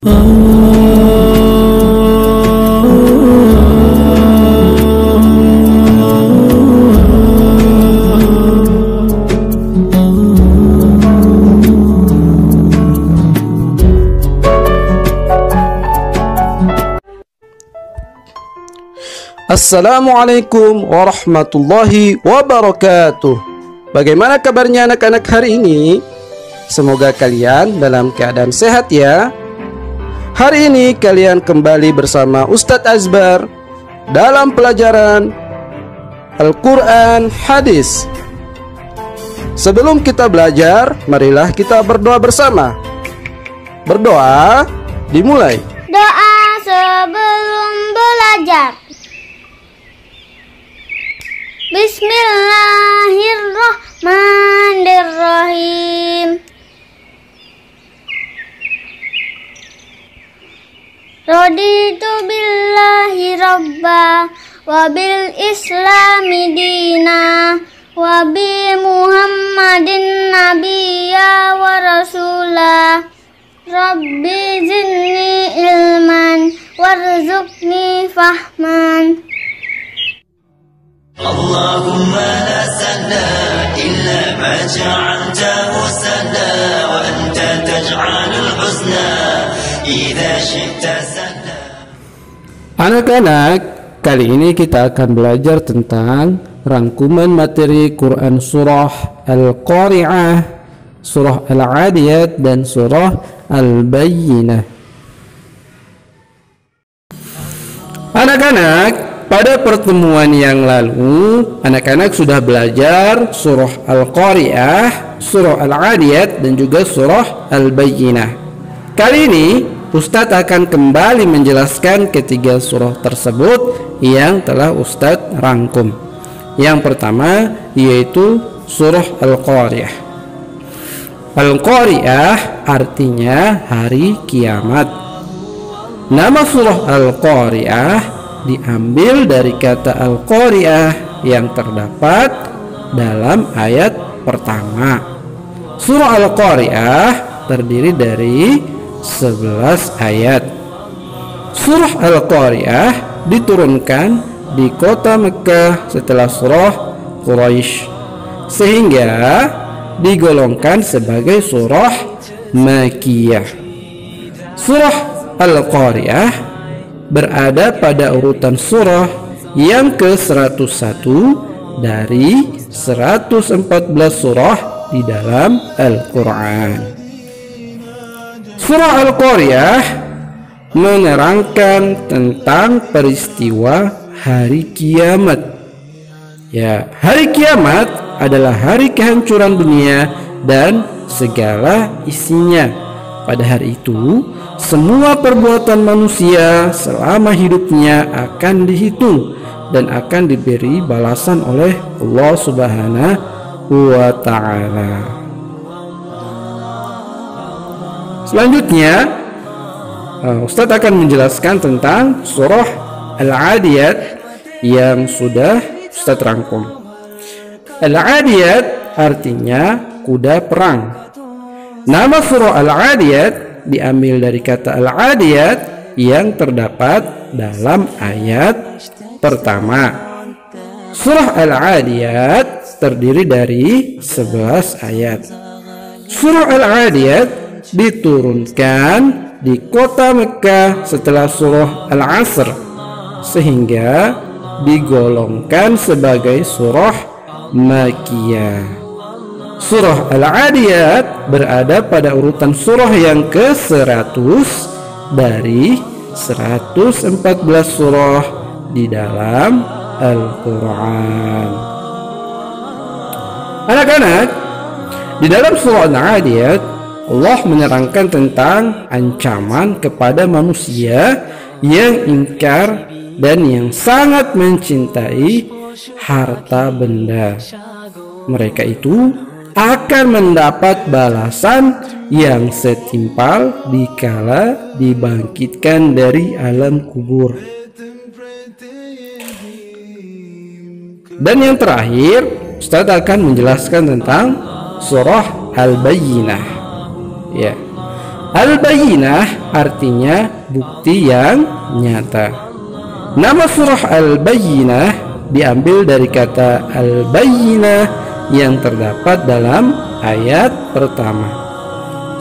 Assalamualaikum warahmatullahi wabarakatuh. Bagaimana kabarnya anak-anak hari ini? Semoga kalian dalam keadaan sehat ya. Hari ini kalian kembali bersama Ustadz Azbar dalam pelajaran Al-Quran Hadis. Sebelum kita belajar, marilah kita berdoa bersama. Berdoa dimulai. Doa sebelum belajar. Bismillahirrahmanirrahim. Raditu billahi rabba wa bil islami dina wa bi muhammadin nabiyya wa rasulah. Rabbi zidni ilman warzuqni fahman. Allahumma la sahla illa ma ja'altahu sahla wa anta taj'alul huzna idza syi'ta sahla. Anak-anak, kali ini kita akan belajar tentang rangkuman materi Quran surah Al-Qari'ah, surah Al-Adiyat, dan surah Al-Bayyinah. Anak-anak, pada pertemuan yang lalu, anak-anak sudah belajar surah Al-Qari'ah, surah Al-Adiyat, dan juga surah Al-Bayyinah. Kali ini, Ustadz akan kembali menjelaskan ketiga surah tersebut yang telah Ustadz rangkum. Yang pertama yaitu surah Al-Qari'ah. Al-Qari'ah artinya hari kiamat. Nama surah Al-Qari'ah diambil dari kata Al-Qari'ah yang terdapat dalam ayat pertama. Surah Al-Qari'ah terdiri dari 11 ayat. Surah Al-Qari'ah diturunkan di kota Mekah setelah surah Quraisy, sehingga digolongkan sebagai surah Makkiyah. Surah Al-Qari'ah berada pada urutan surah yang ke-101 dari 114 surah di dalam Al-Quran. Surah Al-Qari'ah menerangkan tentang peristiwa hari kiamat. Ya, hari kiamat adalah hari kehancuran dunia dan segala isinya. Pada hari itu, semua perbuatan manusia selama hidupnya akan dihitung dan akan diberi balasan oleh Allah Subhanahu wa ta'ala. Selanjutnya, Ustadz akan menjelaskan tentang surah Al-Adiyat yang sudah Ustadz rangkum. Al-Adiyat artinya kuda perang. Nama surah Al-Adiyat diambil dari kata Al-Adiyat yang terdapat dalam ayat pertama. Surah Al-Adiyat terdiri dari 11 ayat. Surah Al-Adiyat diturunkan di kota Mekah setelah surah Al-Asr, sehingga digolongkan sebagai surah Makkiyah. Surah Al-Adiyat berada pada urutan surah yang ke-100 dari 114 surah di dalam Al-Quran. Anak-anak, di dalam surah Al-Adiyat, Allah menerangkan tentang ancaman kepada manusia yang ingkar dan yang sangat mencintai harta benda. Mereka itu akan mendapat balasan yang setimpal dikala dibangkitkan dari alam kubur. Dan yang terakhir, Ustadz akan menjelaskan tentang surah Al-Bayyinah. Ya, Al-Bayyinah artinya bukti yang nyata. Nama surah Al-Bayyinah diambil dari kata Al-Bayyinah yang terdapat dalam ayat pertama.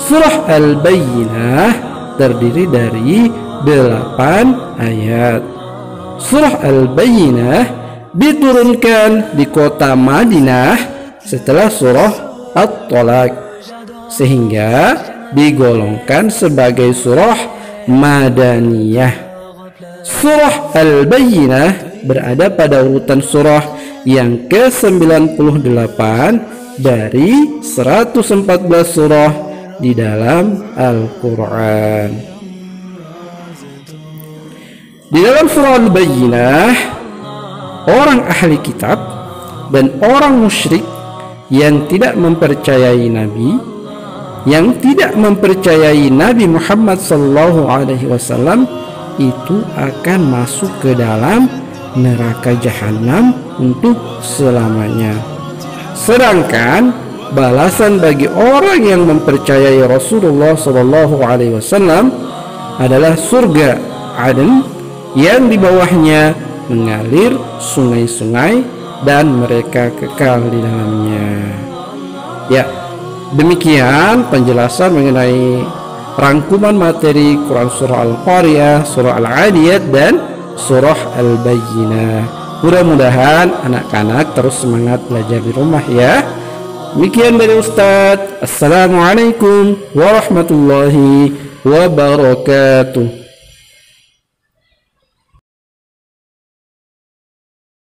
Surah Al-Bayyinah terdiri dari 8 ayat. Surah Al-Bayyinah diturunkan di kota Madinah setelah surah At-Tolak, sehingga digolongkan sebagai surah Madaniyah. Surah Al-Bayyinah berada pada urutan surah yang ke-98 dari 114 surah di dalam Al-Quran. Di dalam surah Al-Bayyinah, orang ahli kitab dan orang musyrik yang tidak mempercayai Nabi, yang tidak mempercayai Nabi Muhammad SAW itu akan masuk ke dalam neraka jahanam untuk selamanya. Sedangkan balasan bagi orang yang mempercayai Rasulullah SAW adalah surga Aden yang di bawahnya mengalir sungai-sungai dan mereka kekal di dalamnya. Ya, demikian penjelasan mengenai rangkuman materi Quran Surah Al-Qariyah, Surah Al-Adiyat, dan Surah Al-Bayyinah. Mudah-mudahan anak-anak terus semangat belajar di rumah ya. Demikian dari Ustadz. Assalamualaikum warahmatullahi wabarakatuh.